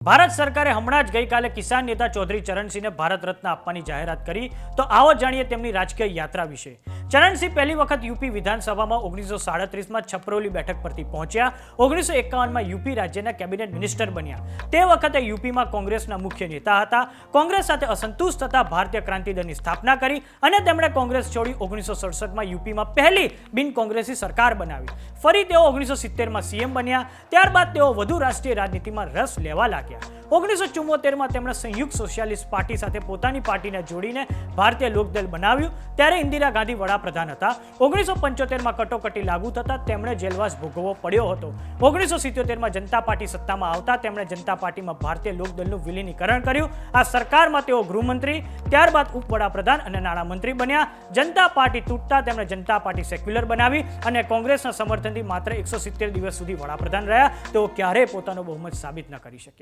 ભારત સરકારે હમણાં જ ગઈકાલે કિસાન નેતા ચૌધરી ચરણસિંહને ભારત રત્ન આપવાની જાહેરાત કરી તો આવો જાણીએ તેમની રાજકીય યાત્રા વિશે। ચરણસિંહ પહેલી વખત યુપી વિધાનસભામાં 1937માં છપરોલી બેઠક પરથી પહોંચ્યા। 1951માં યુપી રાજ્યના કેબિનેટ મિનિસ્ટર બન્યા। તે વખતે યુપીમાં કોંગ્રેસના મુખ્ય નેતા હતા। કોંગ્રેસ સાથે અસંતુષ્ટ થતા ભારતીય ક્રાંતિ દળની સ્થાપના કરી અને તેમણે કોંગ્રેસ છોડી 1967માં યુપીમાં પહેલી બિન કોંગ્રેસી સરકાર બનાવી। ફરી તેઓ 1970માં સીએમ બન્યા। ત્યારબાદ તેઓ વધુ રાષ્ટ્રીય રાજનીતિમાં રસ લેવા લાગ્યા। 1974માં તેમણે સંયુક્ત સોશિયાલિસ્ટ પાર્ટી સાથે પોતાની પાર્ટીને જોડીને ભારતીય લોકદળ બનાવ્યું। ત્યારે ઇન્દિરા ગાંધી વડાપ્રધાન હતા। 1975માં કટોકટી લાગુ થતા તેમણે જેલવાસ ભોગવવો પડ્યો હતો। 1977માં જનતા પાર્ટી સત્તામાં આવતા તેમણે જનતા પાર્ટીમાં ભારતીય લોકદળનું વિલીનીકરણ કર્યું। આ સરકારમાં તેઓ ગૃહમંત્રી, ત્યારબાદ ઉપવડાપ્રધાન અને નાણામંત્રી બન્યા। જનતા પાર્ટી તૂટતા તેમણે જનતા પાર્ટી સેક્યુલર બનાવી અને કોંગ્રેસના સમર્થનથી માત્ર 170 દિવસ સુધી વડાપ્રધાન રહ્યા। તેઓ ક્યારેય પોતાનો બહુમત સાબિત ન કરી શક્યા।